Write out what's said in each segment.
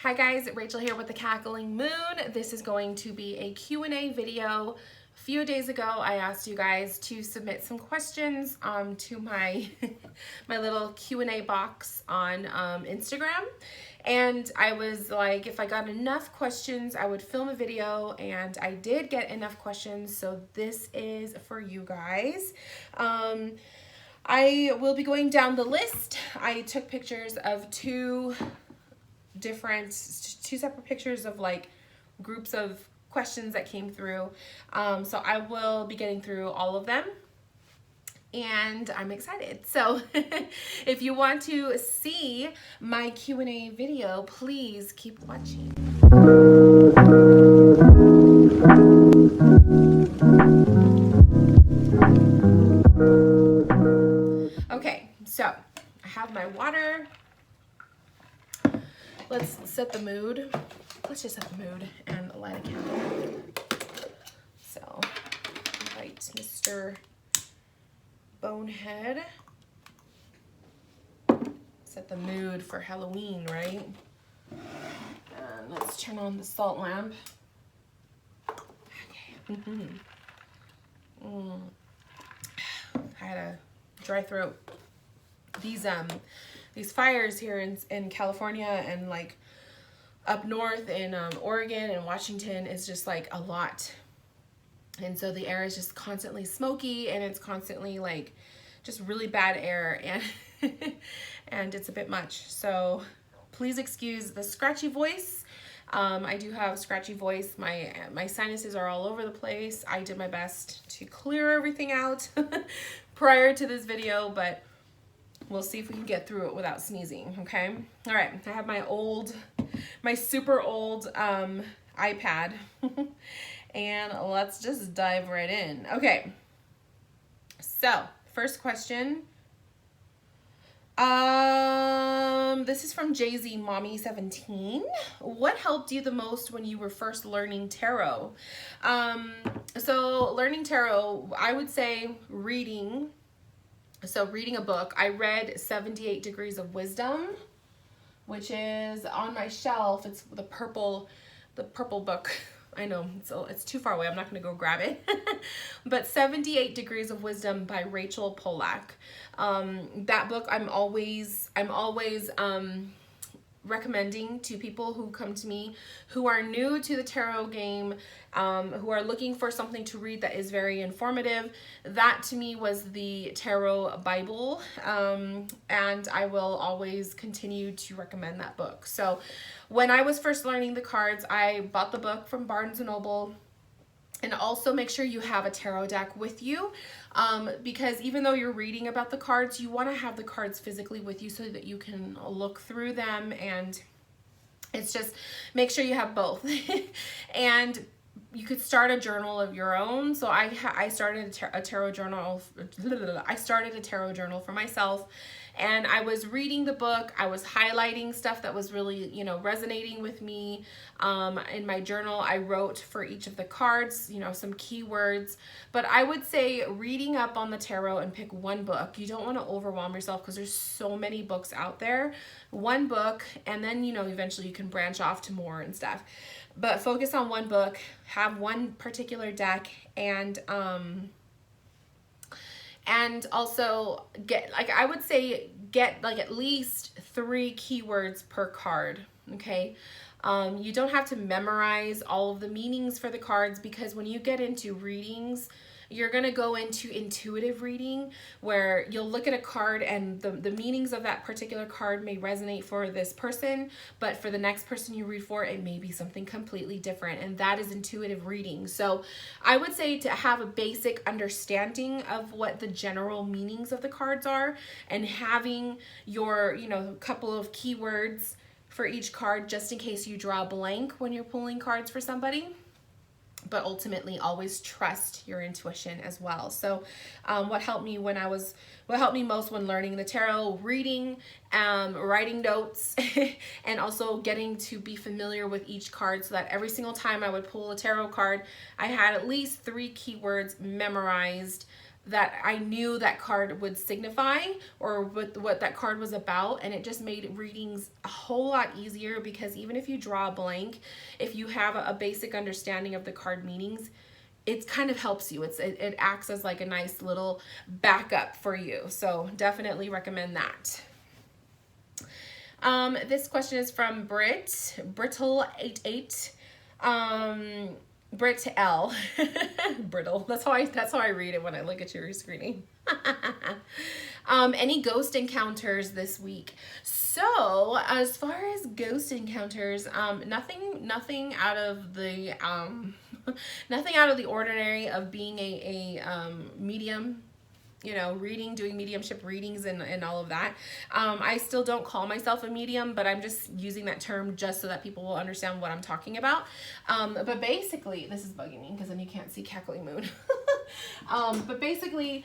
Hi guys, Rachel here with the Cackling Moon. This is going to be a Q&A video. A few days ago, I asked you guys to submit some questions to my my little Q&A box on Instagram. And I was like, if I got enough questions, I would film a video, and I did get enough questions, so this is for you guys. I will be going down the list. I took pictures of two separate pictures of like groups of questions that came through. So I will be getting through all of them, and I'm excited. So if you want to see my Q&A video, please keep watching. Okay, so I have my water. Let's set the mood. Let's just set the mood and light a candle. So, invite Mr. Bonehead. Set the mood for Halloween, right? And let's turn on the salt lamp. Okay. I had a dry throat. These fires here in California and like up north in Oregon and Washington is just like a lot. And so the air is just constantly smoky, and it's constantly like just really bad air, and and it's a bit much. So please excuse the scratchy voice. I do have scratchy voice. My sinuses are all over the place. I did my best to clear everything out prior to this video, but we'll see if we can get through it without sneezing, okay? All right, I have my super old iPad, and let's just dive right in. Okay, so first question. This is from Jay-Z Mommy 17. What helped you the most when you were first learning tarot? So learning tarot, I would say reading. So reading a book. I read 78 Degrees of Wisdom, which is on my shelf. It's the purple book. I know it's too far away. I'm not going to go grab it. But 78 Degrees of Wisdom by Rachel Pollack. That book I'm always recommending to people who come to me who are new to the tarot game, who are looking for something to read that is very informative. That to me was the Tarot Bible, and I will always continue to recommend that book. So when I was first learning the cards, I bought the book from Barnes & Noble. And also make sure you have a tarot deck with you, because even though you're reading about the cards, you want to have the cards physically with you so that you can look through them, and it's just make sure you have both. And you could start a journal of your own. So I started a tarot journal. I started a tarot journal for myself. And I was reading the book. I was highlighting stuff that was really, resonating with me. In my journal, I wrote for each of the cards, some keywords. But I would say reading up on the tarot and pick one book. You don't want to overwhelm yourself because there's so many books out there. One book, and then, eventually you can branch off to more and stuff. But focus on one book, have one particular deck, and also get at least 3 keywords per card, okay? You don't have to memorize all of the meanings for the cards, because when you get into readings, you're going to go into intuitive reading, where you'll look at a card and the meanings of that particular card may resonate for this person, but for the next person you read for, it may be something completely different, and that is intuitive reading. So I would say to have a basic understanding of what the general meanings of the cards are, and having your, couple of keywords for each card just in case you draw a blank when you're pulling cards for somebody. But ultimately always trust your intuition as well. So what helped me most when learning the tarot, reading, writing notes, and also getting to be familiar with each card, so that every single time I would pull a tarot card, I had at least 3 keywords memorized that I knew that card would signify, or what that card was about. And it just made readings a whole lot easier, because even if you draw a blank, if you have a basic understanding of the card meanings, it kind of helps you. It acts as like a nice little backup for you. So definitely recommend that. This question is from Brittle88. Brit L. Brittle. That's how I read it when I look at your screening. Any ghost encounters this week? So as far as ghost encounters, nothing out of the nothing out of the ordinary of being a medium, doing mediumship readings and all of that. I still don't call myself a medium, but I'm just using that term just so that people will understand what I'm talking about. But basically, this is bugging me because then you can't see Cackling Moon. But basically,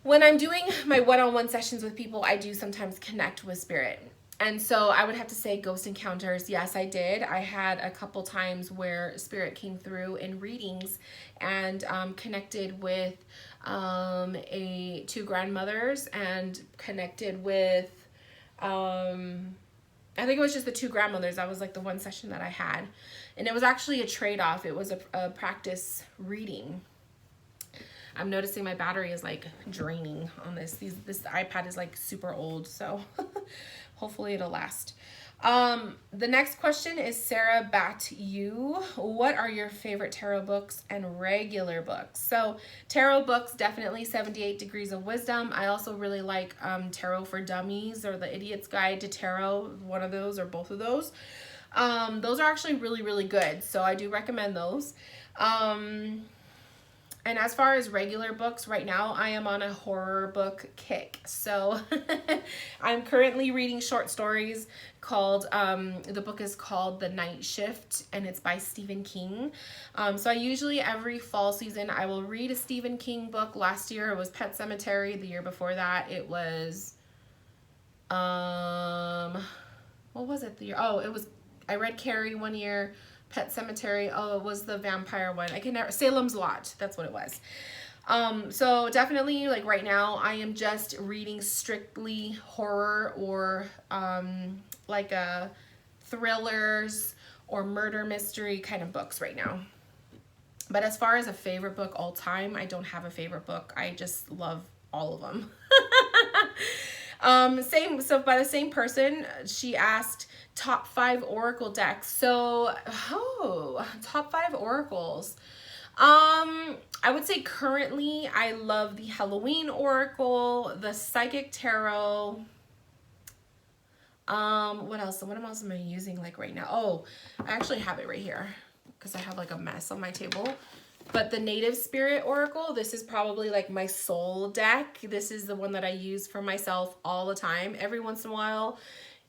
when I'm doing my one-on-one sessions with people, I do sometimes connect with spirit. And so I would have to say ghost encounters. Yes, I did. I had a couple times where spirit came through in readings and connected with two grandmothers, and connected with, I think it was just the two grandmothers. That was like the one session that I had. And it was actually a trade-off. It was a practice reading. I'm noticing my battery is like draining on this. This iPad is like super old, so hopefully it'll last. The next question is Sarah Batu. What are your favorite tarot books and regular books? So tarot books, definitely 78 Degrees of Wisdom. I also really like Tarot for Dummies, or The Idiot's Guide to Tarot, one of those or both of those. Those are actually really, really good, so I do recommend those. And as far as regular books, right now I am on a horror book kick. So I'm currently reading short stories called, the book is called The Night Shift, and it's by Stephen King. So I usually, every fall season, I will read a Stephen King book. Last year it was Pet Sematary. The year before that it was, what was it? I read Carrie one year. Pet Sematary, it was the vampire one. Salem's Lot, that's what it was. So definitely, like right now, I am just reading strictly horror or like thrillers or murder mystery kind of books right now. But as far as a favorite book all time, I don't have a favorite book. I just love all of them. So by the same person, she asked top 5 oracle decks. So, top 5 oracles. I would say currently I love the Halloween Oracle, the Psychic Tarot. What else am I using like right now? Oh, I actually have it right here because I have like a mess on my table. But the Native Spirit Oracle, this is probably like my soul deck. This is the one that I use for myself all the time. Every once in a while,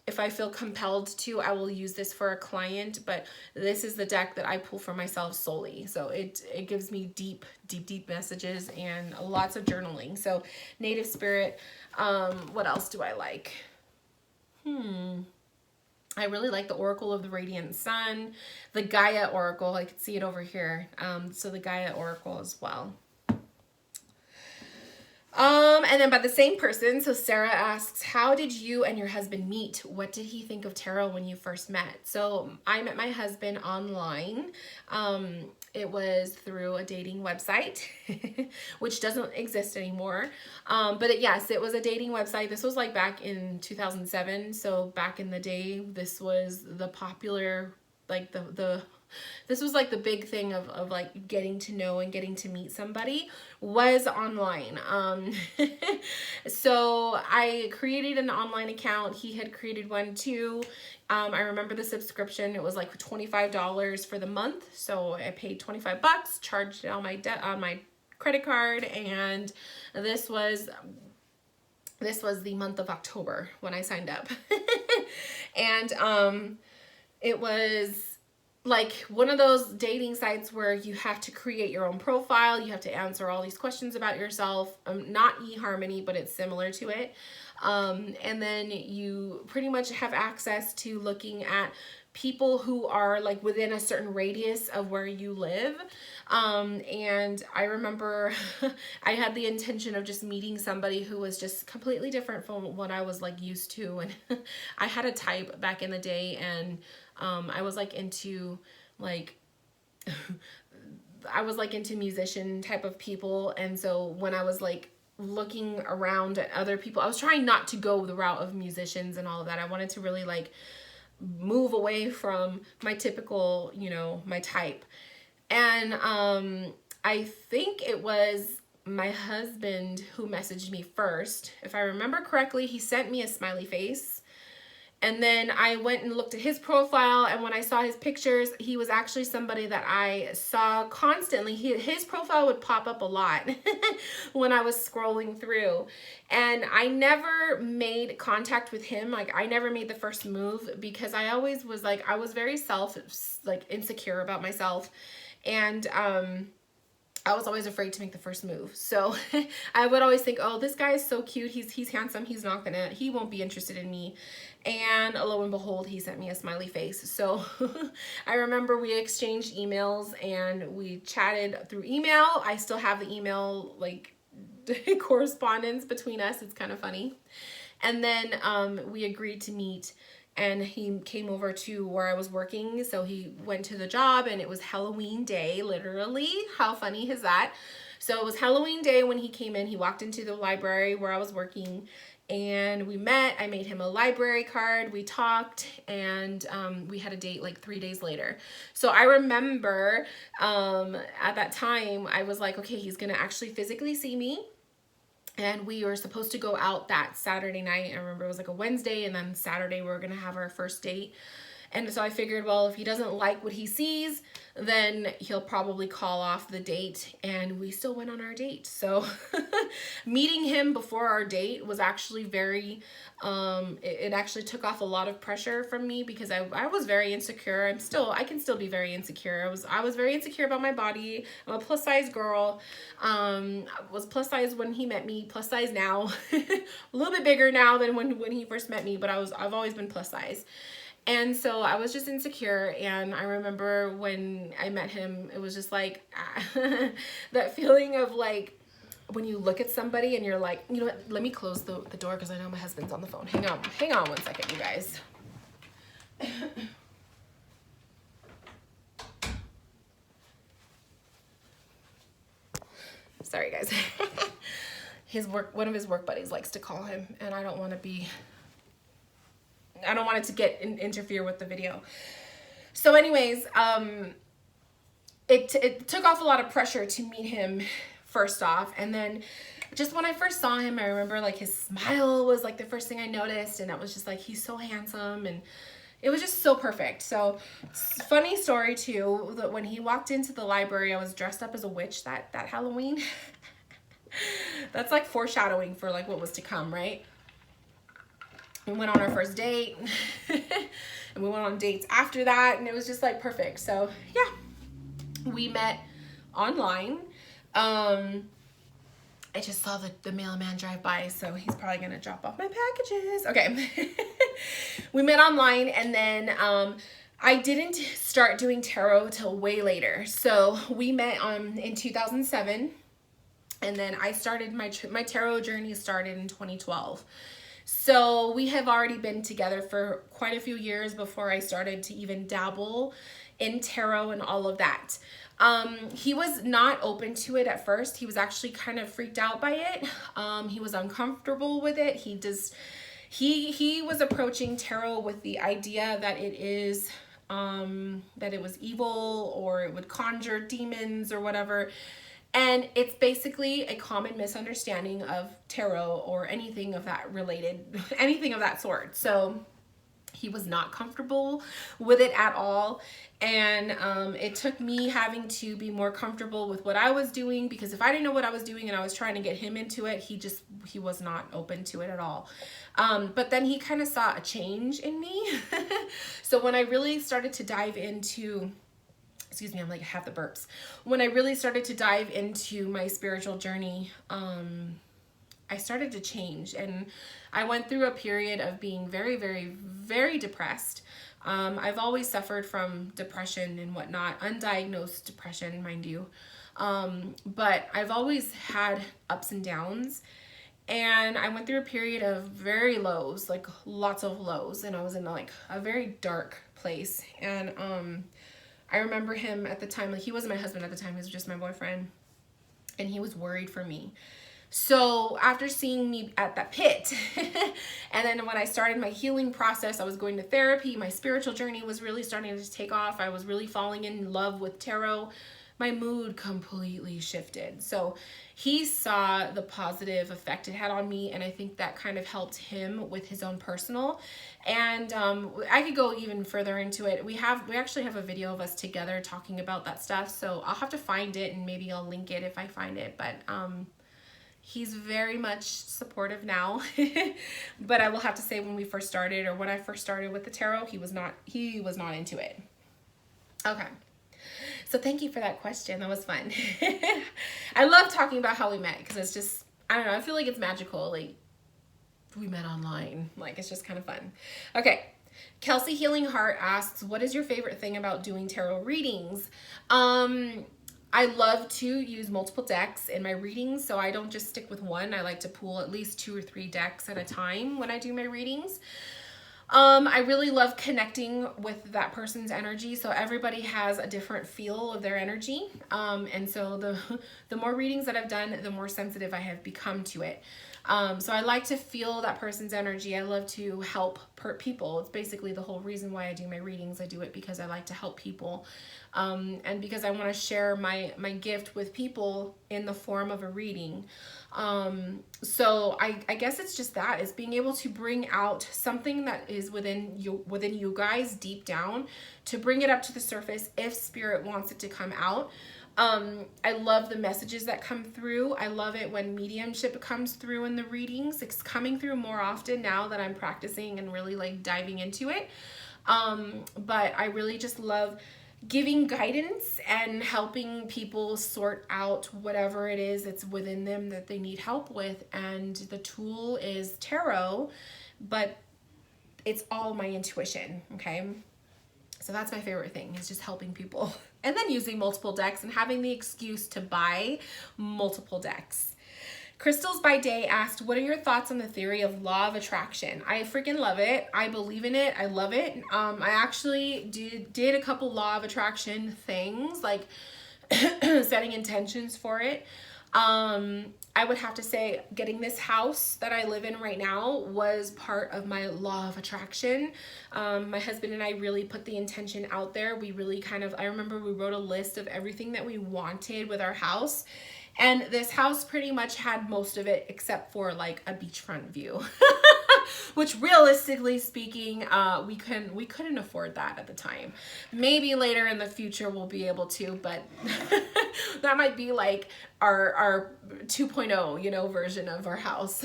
if I feel compelled to, I will use this for a client, but this is the deck that I pull for myself solely. So it gives me deep messages and lots of journaling. So Native Spirit. What else do I like? I really like the Oracle of the Radiant Sun, the Gaia Oracle. I can see it over here. So the Gaia Oracle as well. And then by the same person, so Sarah asks, how did you and your husband meet? What did he think of tarot when you first met? So I met my husband online. It was through a dating website, which doesn't exist anymore. But yes, it was a dating website. This was like back in 2007. So back in the day, this was the popular, like this was like the big thing of like getting to know and getting to meet somebody was online. So I created an online account. He had created one too. I remember the subscription. It was like $25 for the month. So I paid 25 bucks, charged it on my credit card. And this was the month of October when I signed up. And, it was like one of those dating sites where you have to create your own profile. You have to answer all these questions about yourself. Not eHarmony, but it's similar to it. And then you pretty much have access to looking at people who are like within a certain radius of where you live. And I remember I had the intention of just meeting somebody who was just completely different from what I was like used to. And I had a type back in the day, and I was like into like I was like into musician type of people. And so when I was like looking around at other people, I was trying not to go the route of musicians and all of that. I wanted to really like move away from my typical, you know, my type. And I think it was my husband who messaged me first. If I remember correctly, he sent me a smiley face. And then I went and looked at his profile, and when I saw his pictures, he was actually somebody that I saw constantly. His profile would pop up a lot when I was scrolling through. And I never made contact with him. Like, I never made the first move because I always was like, I was very insecure about myself. And I was always afraid to make the first move. So I would always think, oh, this guy is so cute. He's handsome. He won't be interested in me. And lo and behold, he sent me a smiley face. So I remember we exchanged emails and we chatted through email. I still have the email like correspondence between us. It's kind of funny. And then we agreed to meet, and he came over to where I was working. So he went to the job, and it was Halloween day, literally. How funny is that? So it was Halloween day when he came in. He walked into the library where I was working, and we met. I made him a library card. We talked, and we had a date like 3 days later. So I remember at that time, I was like, okay, he's gonna actually physically see me. And we were supposed to go out that Saturday night. I remember it was like a Wednesday, and then Saturday we were gonna have our first date. And so I figured, well, if he doesn't like what he sees, then he'll probably call off the date. And we still went on our date. So meeting him before our date was actually very, it actually took off a lot of pressure from me because I was very insecure. I can still be very insecure. I was very insecure about my body. I'm a plus size girl. I was plus size when he met me, plus size now, a little bit bigger now than when he first met me, but I've always been plus size. And so I was just insecure, and I remember when I met him, it was just like that feeling of like when you look at somebody and you're like, you know what, let me close the door because I know my husband's on the phone. Hang on 1 second, you guys. Sorry, guys. One of his work buddies likes to call him, and I don't want it to interfere with the video. So anyways, it took off a lot of pressure to meet him first off. And then just when I first saw him, I remember like his smile was like the first thing I noticed. And I was just like, he's so handsome. And it was just so perfect. So funny story too, that when he walked into the library, I was dressed up as a witch that Halloween. That's like foreshadowing for like what was to come, right? We went on our first date and we went on dates after that, and it was just like perfect. So yeah, we met online. I just saw the mailman drive by, so he's probably gonna drop off my packages. Okay. We met online, and then I didn't start doing tarot till way later. So we met in 2007, and then I started my tarot journey started in 2012. So we have already been together for quite a few years before I started to even dabble in tarot and all of that. He was not open to it at first. He was actually kind of freaked out by it. He was uncomfortable with it. He was approaching tarot with the idea that it was evil, or it would conjure demons or whatever. And it's basically a common misunderstanding of tarot or anything of that anything of that sort. So he was not comfortable with it at all. And it took me having to be more comfortable with what I was doing, because if I didn't know what I was doing and I was trying to get him into it, he was not open to it at all. But then he kind of saw a change in me. So when I really started to dive into, excuse me, I'm like have the burps. When I really started to dive into my spiritual journey, I I started to change, and I went through a period of being very, very, very depressed. I've always suffered from depression and whatnot, undiagnosed depression, mind you. But I've always had ups and downs. And I went through a period of very lows, like lots of lows. And I was in like a very dark place. And I remember him at the time, like he wasn't my husband at the time, he was just my boyfriend. And he was worried for me. So after seeing me at that pit, and then when I started my healing process, I was going to therapy, my spiritual journey was really starting to take off. I was really falling in love with tarot. My mood completely shifted. So he saw the positive effect it had on me, and I think that kind of helped him with his own personal. And I could go even further into it. We actually have a video of us together talking about that stuff, so I'll have to find it and maybe I'll link it if I find it. But he's very much supportive now. But I will have to say, when we first started, or when I first started with the tarot, he was not into it. Okay. So thank you for that question. That was fun. I love talking about how we met, because it's just, I don't know, I feel like it's magical. Like, we met online. Like, it's just kind of fun. Okay. Kelsey Healing Heart asks, what is your favorite thing about doing tarot readings? I love to use multiple decks in my readings, so I don't just stick with one. I like to pull at least 2 or 3 decks at a time when I do my readings. I really love connecting with that person's energy. So everybody has a different feel of their energy. And so the more readings that I've done, the more sensitive I have become to it. So I like to feel that person's energy. I love to help people. It's basically the whole reason why I do my readings. I do it because I like to help people. And because I want to share my gift with people in the form of a reading. So I guess it's just that, is being able to bring out something that is within you guys deep down, to bring it up to the surface if spirit wants it to come out. I love the messages that come through. I love it when mediumship comes through in the readings. It's coming through more often now that I'm practicing and really like diving into it. But I really just love giving guidance and helping people sort out whatever it is that's within them that they need help with. And the tool is tarot, but it's all my intuition, okay? So that's my favorite thing, is just helping people. And then using multiple decks and having the excuse to buy multiple decks. Crystals by Day asked, what are your thoughts on the theory of law of attraction? I freaking love it. I believe in it. I love it. I actually did a couple law of attraction things, like setting intentions for it. I would have to say getting this house that I live in right now was part of my law of attraction. My husband and I really put the intention out there. We really I remember we wrote a list of everything that we wanted with our house. And this house pretty much had most of it except for like a beachfront view, which realistically speaking, we couldn't afford that at the time. Maybe later in the future we'll be able to, but that might be like our 2.0, version of our house.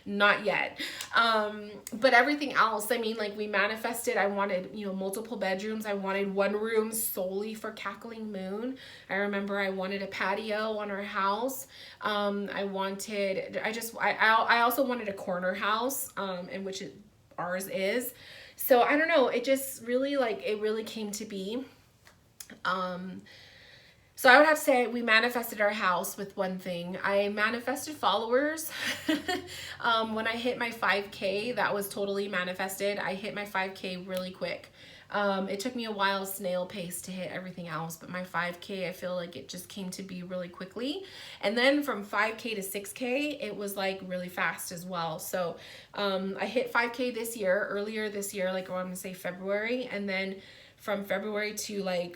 Not yet. But everything else, I mean, like we manifested, I wanted, multiple bedrooms. I wanted one room solely for Cackling Moon. I remember I wanted a patio on our house. I also wanted a corner house, in which ours is. So I don't know, it just really it really came to be. So I would have to say we manifested our house with one thing. I manifested followers. When I hit my 5K, that was totally manifested. I hit my 5K really quick. It took me a while, snail pace, to hit everything else, but my 5K, I feel like it just came to be really quickly. And then from 5K to 6K, it was like really fast as well. So I hit 5K earlier this year, like I want to say February. And then from February to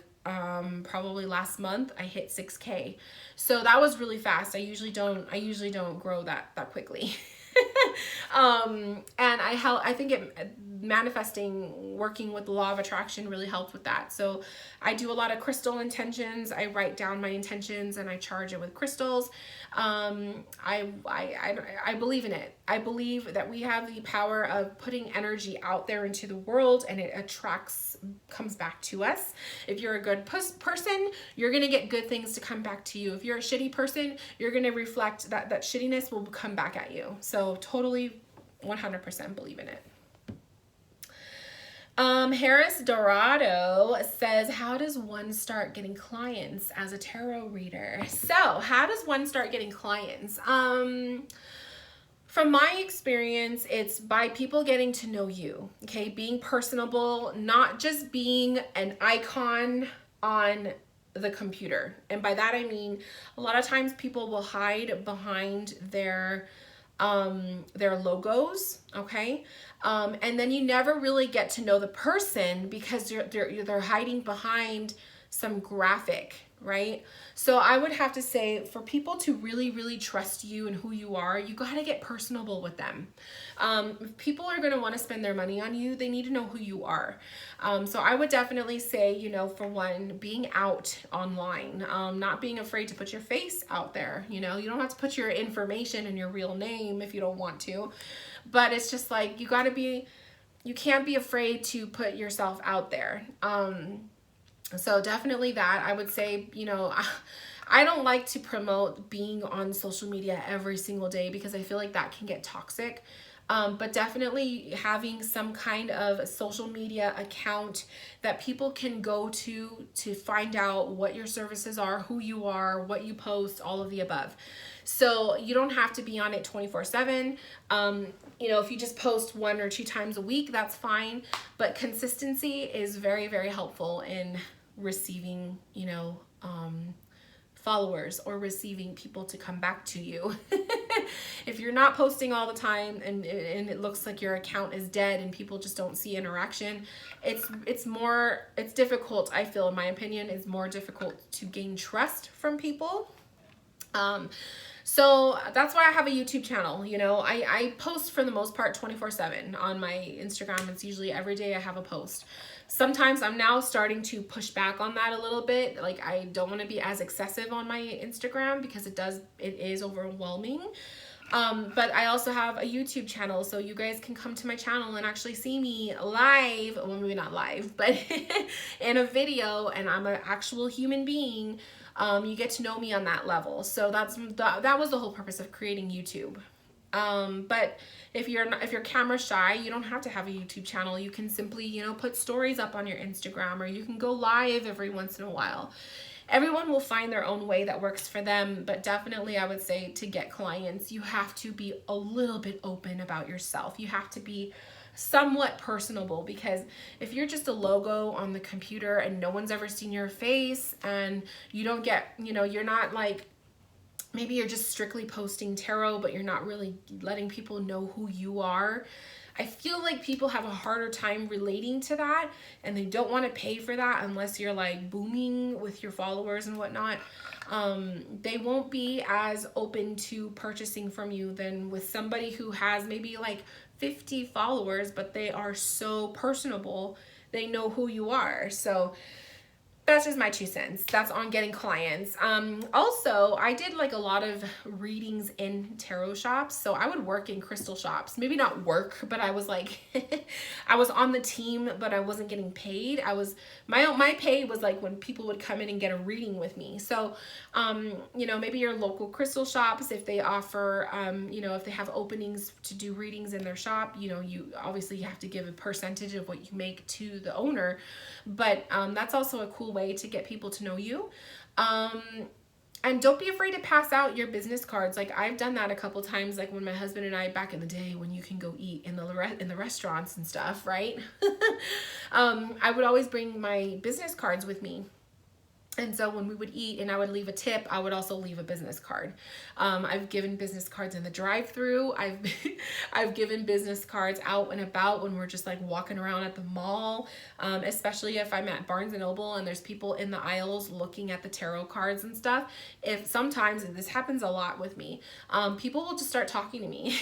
probably last month, I hit 6K. So that was really fast. I usually don't grow that quickly. And I think manifesting, working with the law of attraction really helped with that. So I do a lot of crystal intentions. I write down my intentions and I charge it with crystals. I believe in it. I believe that we have the power of putting energy out there into the world, and it comes back to us. If you're a good person, you're going to get good things to come back to you. If you're a shitty person, you're going to reflect that shittiness will come back at you. So totally 100% believe in it. Harris Dorado says, how does one start getting clients as a tarot reader? So how does one start getting clients? From my experience, it's by people getting to know you, okay? Being personable, not just being an icon on the computer. And by that, I mean, a lot of times people will hide behind their logos, okay? And then you never really get to know the person because they're hiding behind some graphic, right? So I would have to say, for people to really, really trust you and who you are, you got to get personable with them. If people are going to want to spend their money on you, they need to know who you are. So I would definitely say, you know, for one, being out online, not being afraid to put your face out there. You know, you don't have to put your information and your real name if you don't want to, but it's just like, you can't be afraid to put yourself out there. So definitely that. I would say, you know, I don't like to promote being on social media every single day because I feel like that can get toxic. But definitely having some kind of social media account that people can go to find out what your services are, who you are, what you post, all of the above. So you don't have to be on it 24/7. You know, if you just post 1 or 2 times a week, that's fine. But consistency is very, very helpful in receiving, you know, followers or receiving people to come back to you. If you're not posting all the time and it looks like your account is dead and people just don't see interaction, it's difficult. I feel, in my opinion, it's more difficult to gain trust from people. So that's why I have a YouTube channel. You know, I post for the most part 24/7 on my Instagram. It's usually every day I have a post. Sometimes I'm now starting to push back on that a little bit. Like, I don't want to be as excessive on my Instagram because it is overwhelming. But I also have a YouTube channel, so you guys can come to my channel and actually see me live. Well, maybe not live, but in a video, and I'm an actual human being. You get to know me on that level. So that was the whole purpose of creating YouTube. But if you're camera shy, you don't have to have a YouTube channel. You can simply, you know, put stories up on your Instagram, or you can go live every once in a while. Everyone will find their own way that works for them, but definitely I would say, to get clients, you have to be a little bit open about yourself. You have to be somewhat personable, because if you're just a logo on the computer and no one's ever seen your face, and you don't get, you know, you're not like, maybe you're just strictly posting tarot, but you're not really letting people know who you are. I feel like people have a harder time relating to that, and they don't want to pay for that unless you're like booming with your followers and whatnot. They won't be as open to purchasing from you than with somebody who has maybe like 50 followers, but they are so personable. They know who you are. So that's just my 2 cents. That's on getting clients. Also, I did like a lot of readings in tarot shops. So I would work in crystal shops. Maybe not work, but I was like, I was on the team, but I wasn't getting paid. My pay was like when people would come in and get a reading with me. So, you know, maybe your local crystal shops, if they offer, you know, if they have openings to do readings in their shop, you know, you obviously have to give a percentage of what you make to the owner. But that's also a cool way to get people to know you. And don't be afraid to pass out your business cards. Like, I've done that a couple times, like when my husband and I, back in the day when you can go eat in the restaurants and stuff, right? I would always bring my business cards with me. And so when we would eat and I would leave a tip, I would also leave a business card. I've given business cards in the drive-through. I've given business cards out and about when we're just like walking around at the mall, especially if I'm at Barnes and Noble and there's people in the aisles looking at the tarot cards and stuff. If sometimes, and this happens a lot with me, people will just start talking to me.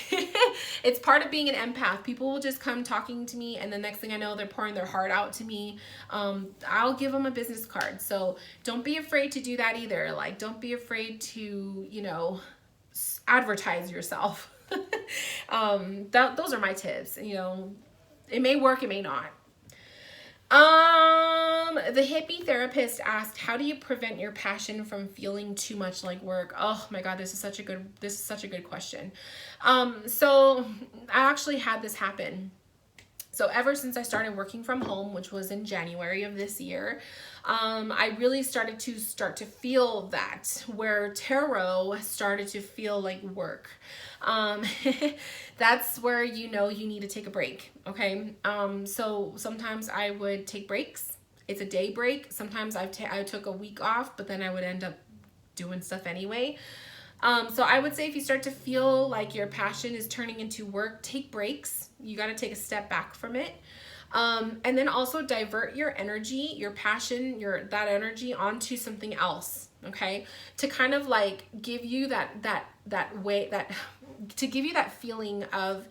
It's part of being an empath. People will just come talking to me, and the next thing I know, they're pouring their heart out to me. I'll give them a business card. So don't be afraid to do that either. Like, don't be afraid to, you know, advertise yourself. Those are my tips. You know, it may work, it may not. The hippie therapist asked, how do you prevent your passion from feeling too much like work? Oh my God, this is such a good question. So I actually had this happen. So ever since I started working from home, which was in January of this year, I really started to feel that, where tarot started to feel like work. That's where you know you need to take a break, okay? So sometimes I would take breaks. It's a day break. Sometimes I took a week off, but then I would end up doing stuff anyway. So I would say if you start to feel like your passion is turning into work, take breaks. You got to take a step back from it. And then also divert your energy, your passion, that energy onto something else. Okay. To kind of like give you to give you that feeling of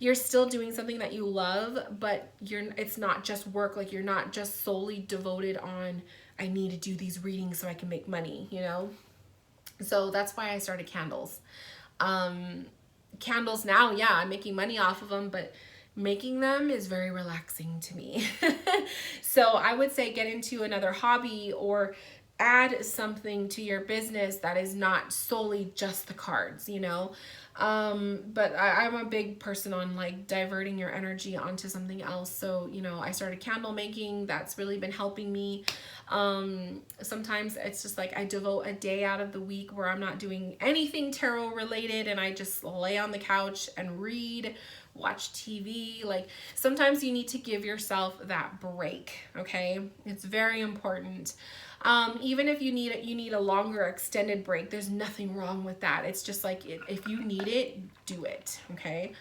you're still doing something that you love, but it's not just work. Like, you're not just solely devoted on, I need to do these readings so I can make money, you know? So that's why I started candles. Candles now, yeah, I'm making money off of them, but making them is very relaxing to me. So I would say get into another hobby or add something to your business that is not solely just the cards, you know? But I'm a big person on like diverting your energy onto something else. So, you know, I started candle making. That's really been helping me. Sometimes it's just like I devote a day out of the week where I'm not doing anything tarot related, and I just lay on the couch and read, watch TV. Like, sometimes you need to give yourself that break. Okay. It's very important. Even if you need a longer extended break, there's nothing wrong with that. It's just like, if you need it, do it. Okay.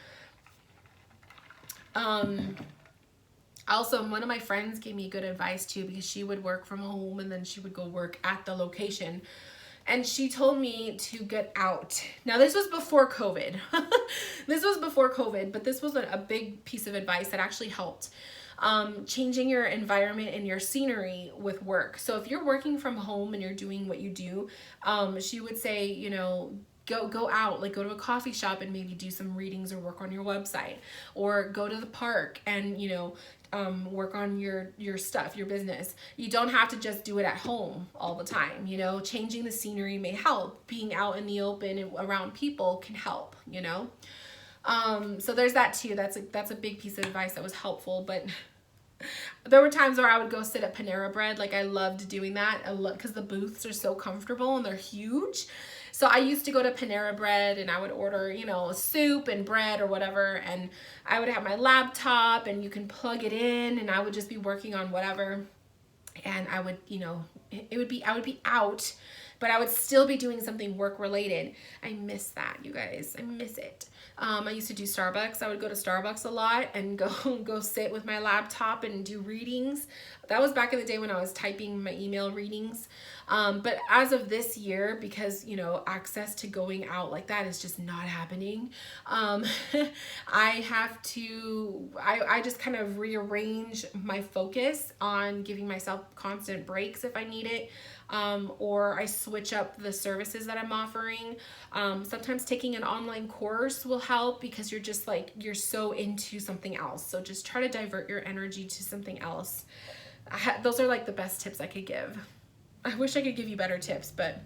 Also, one of my friends gave me good advice too, because she would work from home and then she would go work at the location. And she told me to get out. Now, this was before COVID. This was before COVID, but this was a big piece of advice that actually helped. Changing your environment and your scenery with work. So if you're working from home and you're doing what you do, she would say, you know, go out, like go to a coffee shop and maybe do some readings or work on your website, or go to the park and, you know, work on your stuff, your business. You don't have to just do it at home all the time. You know, changing the scenery may help. Being out in the open and around people can help, you know? So there's that too. That's a big piece of advice that was helpful, but there were times where I would go sit at Panera Bread. Like, I loved doing that. Because the booths are so comfortable and they're huge. So I used to go to Panera Bread and I would order, you know, soup and bread or whatever. And I would have my laptop and you can plug it in, and I would just be working on whatever. And I would, you know, I would be out, but I would still be doing something work related. I miss that, you guys. I miss it. I used to do Starbucks. I would go to Starbucks a lot and go sit with my laptop and do readings. That was back in the day when I was typing my email readings. But as of this year, because, you know, access to going out like that is just not happening. I just kind of rearrange my focus on giving myself constant breaks if I need it. Or I switch up the services that I'm offering. Sometimes taking an online course will help, because you're just like, you're so into something else. So just try to divert your energy to something else. Those are like the best tips I could give. I wish I could give you better tips, but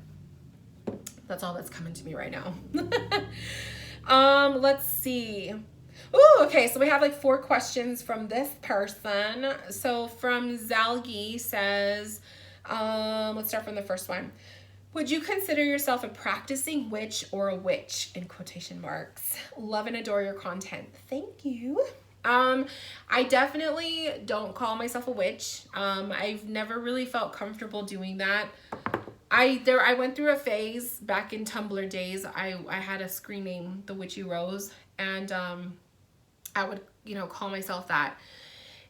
that's all that's coming to me right now. Let's see. Oh, okay. So we have like 4 questions from this person. So from Zalgi says, let's start from the first one. Would you consider yourself a practicing witch or a witch, in quotation marks? Love and adore your content. Thank you. I definitely don't call myself a witch. I've never really felt comfortable doing that. I went through a phase back in Tumblr days. I had a screen name, The Witchy Rose, and I would, call myself that.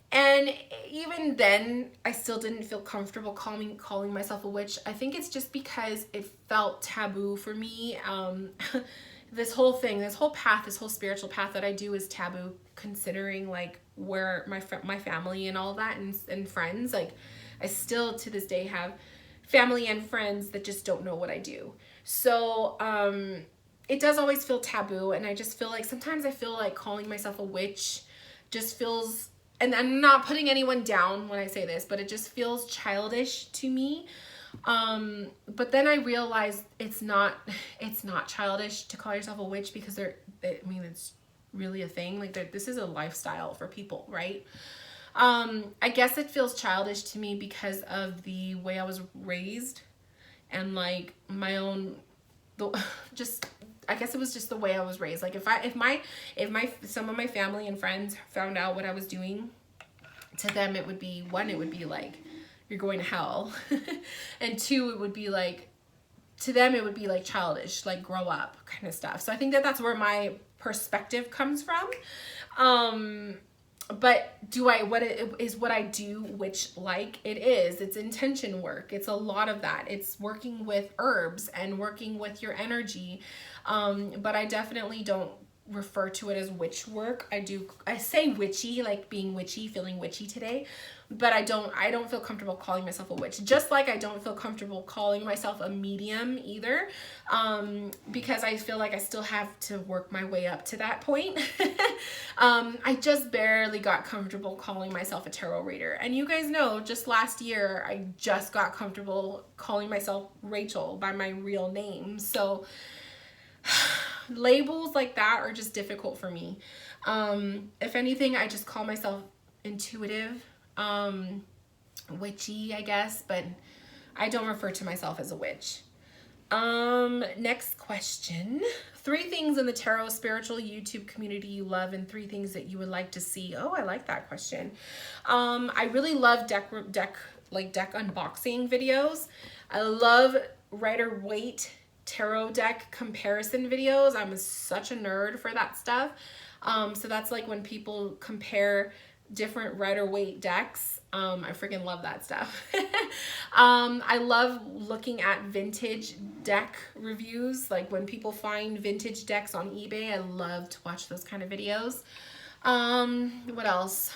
And even then, I still didn't feel comfortable calling myself a witch. I think it's just because it felt taboo for me. This whole thing, this whole path, this whole spiritual path that I do is taboo, considering like where my family and all that and friends. Like, I still to this day have family and friends that just don't know what I do. So it does always feel taboo, and I just feel like sometimes I feel like calling myself a witch just feels, and I'm not putting anyone down when I say this, but it just feels childish to me. But then I realized it's not childish to call yourself a witch, because it's really a thing. Like, this is a lifestyle for people, right? I guess it feels childish to me because of the way I was raised, and like my own, I guess it was just the way I was raised. Like, if some of my family and friends found out what I was doing, to them it would be, one, it would be like, you're going to hell. And two, it would be like, to them it would be like childish, like grow up kind of stuff. So I think that that's where my perspective comes from. But what I do witch like? It is. It's intention work. It's a lot of that. It's working with herbs and working with your energy. But I definitely don't refer to it as witch work. I say witchy, like being witchy, feeling witchy today, but I don't feel comfortable calling myself a witch. Just like I don't feel comfortable calling myself a medium either, because I feel like I still have to work my way up to that point. I just barely got comfortable calling myself a tarot reader. And you guys know, just last year, I just got comfortable calling myself Rachel by my real name. So labels like that are just difficult for me. If anything, I just call myself intuitive, witchy, I guess, but I don't refer to myself as a witch. Next question. 3 things in the tarot spiritual YouTube community you love, and 3 things that you would like to see. Oh, I like that question. I really love deck unboxing videos. I love Rider-Waite tarot deck comparison videos. I'm such a nerd for that stuff. So that's like when people compare different Rider-Waite decks. I freaking love that stuff. I love looking at vintage deck reviews. Like when people find vintage decks on eBay, I love to watch those kind of videos. What else?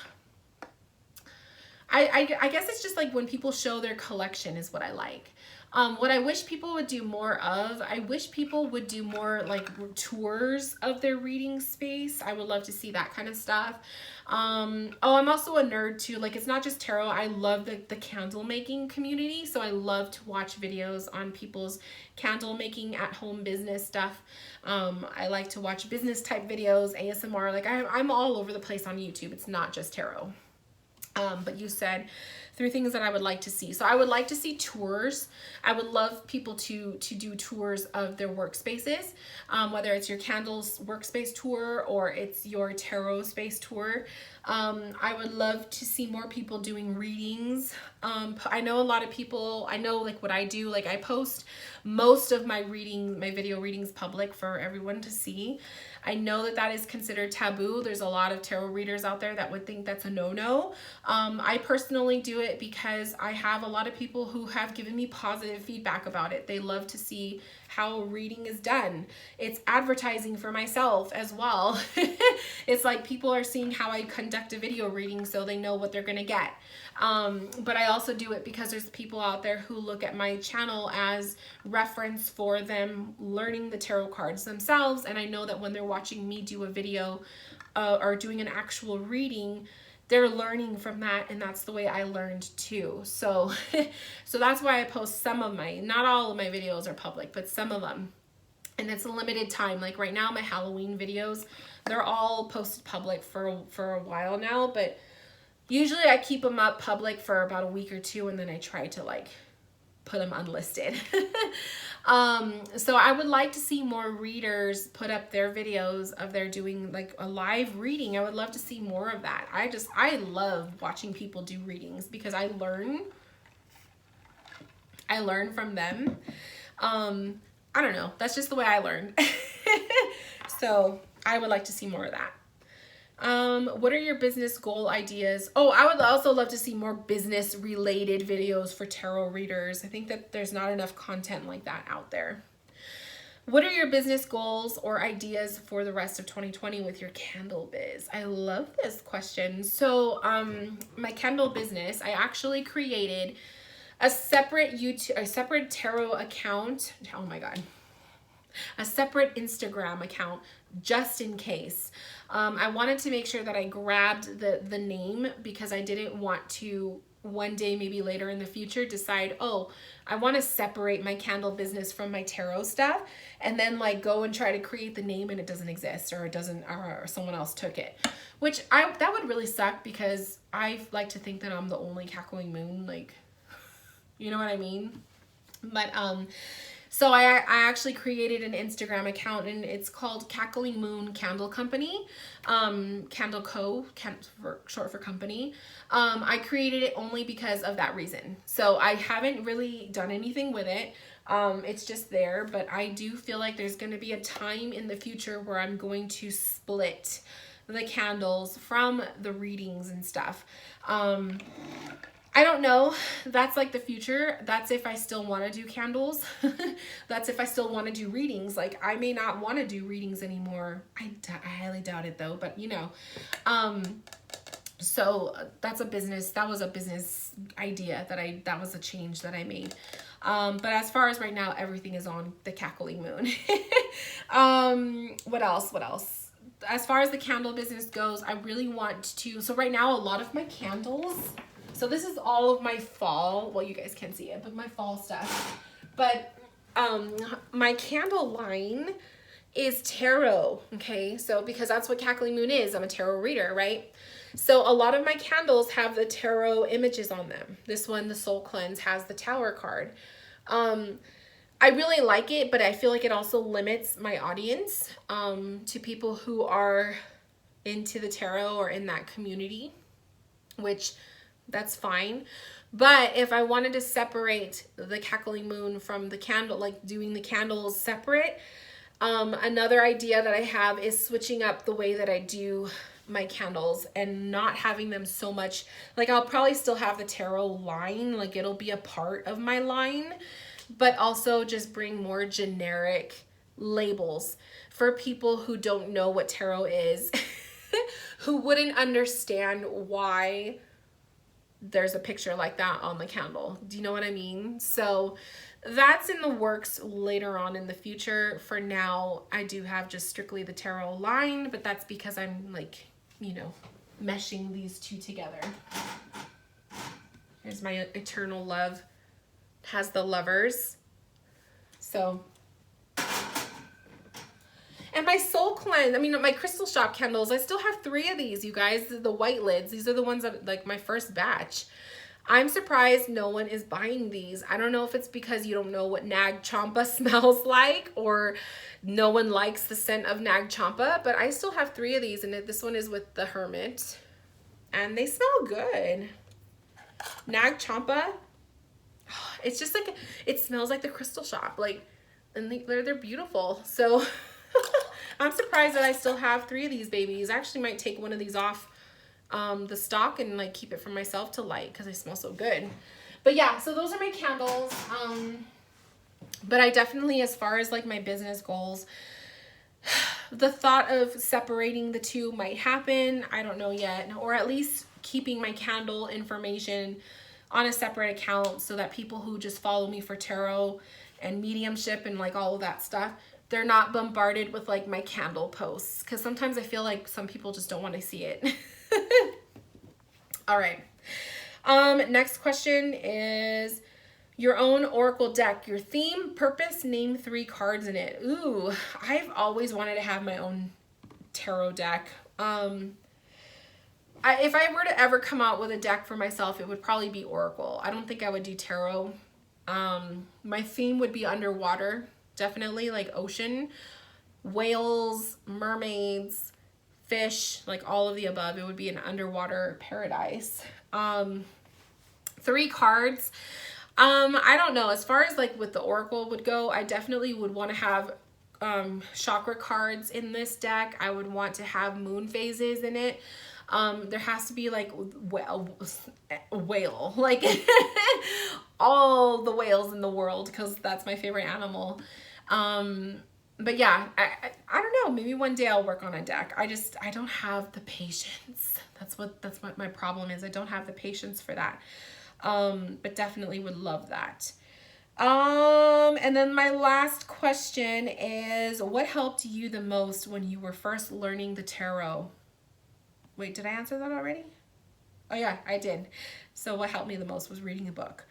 I guess it's just like when people show their collection is what I like. What I wish people would do more of, I wish people would do more like tours of their reading space. I would love to see that kind of stuff. I'm also a nerd too. Like, it's not just tarot. I love the candle making community. So I love to watch videos on people's candle making at home business stuff. I like to watch business type videos, ASMR. Like I'm all over the place on YouTube. It's not just tarot. But you said 3 things that I would like to see. So I would like to see tours. I would love people to do tours of their workspaces, whether it's your candles workspace tour or it's your tarot space tour. I would love to see more people doing readings. I know a lot of people, I know like what I do, like I post most of my video readings public for everyone to see. I know that that is considered taboo. There's a lot of tarot readers out there that would think that's a no-no. I personally do it because I have a lot of people who have given me positive feedback about it. They love to see how reading is done. It's advertising for myself as well. It's like people are seeing how I conduct a video reading so they know what they're gonna get. But I also do it because there's people out there who look at my channel as reference for them learning the tarot cards themselves, and I know that when they're watching me do a video or doing an actual reading, they're learning from that, and that's the way I learned too. So so that's why I post some of not all of my videos are public, but some of them. And it's a limited time. Like right now, my Halloween videos, they're all posted public for a while now, but usually I keep them up public for about a week or 2, and then I try to like put them unlisted. So I would like to see more readers put up their videos of their doing like a live reading. I would love to see more of that. I love watching people do readings because I learn from them. I don't know. That's just the way I learn. So I would like to see more of that. What are your business goal ideas? Oh, I would also love to see more business related videos for tarot readers. I think that there's not enough content like that out there. What are your business goals or ideas for the rest of 2020 with your candle biz? I love this question. So, my candle business, I actually created a separate tarot account. Oh my God. A separate Instagram account just in case. I wanted to make sure that I grabbed the name because I didn't want to one day, maybe later in the future, decide, oh, I want to separate my candle business from my tarot stuff, and then like go and try to create the name and it doesn't exist, or it doesn't, or someone else took it, which that would really suck because I like to think that I'm the only cackling moon, like, you know what I mean? But so I actually created an Instagram account, and it's called Cackling Moon Candle Company, Candle Co, short for company. I created it only because of that reason. So I haven't really done anything with it. It's just there, but I do feel like there's going to be a time in the future where I'm going to split the candles from the readings and stuff. I don't know. That's like the future. That's if I still want to do candles. That's if I still want to do readings. Like I may not want to do readings anymore. I highly doubt it though, but you know. So that was a business idea that was a change that I made. But as far as right now, everything is on the Cackling Moon. What else? As far as the candle business goes, I really want to, so right now a lot of my candles, so this is all of my fall, well, you guys can't see it, but my fall stuff. But my candle line is tarot, okay? So because that's what Cackling Moon is, I'm a tarot reader, right? So a lot of my candles have the tarot images on them. This one, the Soul Cleanse, has the Tower card. I really like it, but I feel like it also limits my audience to people who are into the tarot or in that community, which that's fine. But if I wanted to separate the Cackling Moon from the candle, like doing the candles separate, another idea that I have is switching up the way that I do my candles and not having them so much, like I'll probably still have the tarot line, like it'll be a part of my line, but also just bring more generic labels for people who don't know what tarot is, who wouldn't understand why there's a picture like that on the candle. Do you know what I mean? So that's in the works later on in the future. For now, I do have just strictly the tarot line, but that's because I'm like, you know, meshing these two together. Here's my Eternal Love. It has the lovers. So, and my Soul Cleanse, I mean, my Crystal Shop candles, I still have 3 of these, you guys, the white lids. These are the ones that, like, my first batch. I'm surprised no one is buying these. I don't know if it's because you don't know what Nag Champa smells like, or no one likes the scent of Nag Champa, but I still have 3 of these, and this one is with the Hermit, and they smell good. Nag Champa, it's just like, it smells like the Crystal Shop, like, and they're beautiful. So I'm surprised that I still have 3 of these babies. I actually might take one of these off the stock and like keep it for myself to light because they smell so good. But yeah, so those are my candles. But I definitely, as far as like my business goals, the thought of separating the two might happen. I don't know yet, or at least keeping my candle information on a separate account so that people who just follow me for tarot and mediumship and like all of that stuff, they're not bombarded with like my candle posts, because sometimes I feel like some people just don't want to see it. All right. Next question is your own oracle deck, your theme, purpose, name 3 cards in it. Ooh, I've always wanted to have my own tarot deck. If I were to ever come out with a deck for myself, it would probably be oracle. I don't think I would do tarot. My theme would be underwater, definitely, like ocean, whales, mermaids, fish, like all of the above. It would be an underwater paradise. 3 cards. I don't know, as far as like with the oracle would go, I definitely would want to have chakra cards in this deck. I would want to have moon phases in it. There has to be like whale, like all the whales in the world, because that's my favorite animal. But yeah, I don't know, maybe one day I'll work on a deck. I don't have the patience. That's what my problem is. I don't have the patience for that. But definitely would love that. And then my last question is, what helped you the most when you were first learning the tarot? Wait, did I answer that already? Oh yeah, I did. So what helped me the most was reading a book.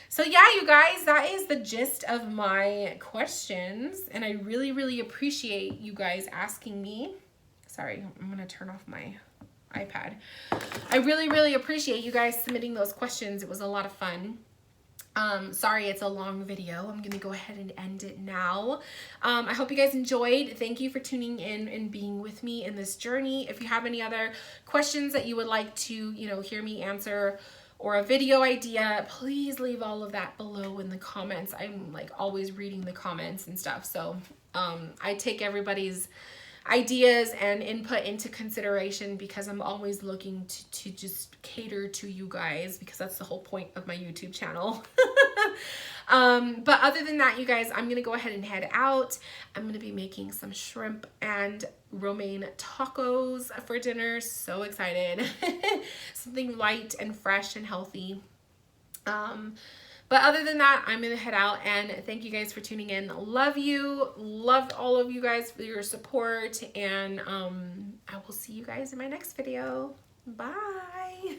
So yeah, you guys, that is the gist of my questions. And I really, really appreciate you guys asking me. Sorry, I'm gonna turn off my iPad. I really, really appreciate you guys submitting those questions. It was a lot of fun. Sorry, it's a long video. I'm gonna go ahead and end it now. I hope you guys enjoyed. Thank you for tuning in and being with me in this journey. If you have any other questions that you would like to, hear me answer, or a video idea, please leave all of that below in the comments. I'm like always reading the comments and stuff. So I take everybody's ideas and input into consideration, because I'm always looking to just cater to you guys, because that's the whole point of my YouTube channel. But other than that, you guys, I'm gonna go ahead and head out. I'm gonna be making some shrimp and romaine tacos for dinner. So excited. Something light and fresh and healthy. But other than that, I'm gonna head out, and thank you guys for tuning in. Love you. Loved all of you guys for your support, and I will see you guys in my next video. Bye.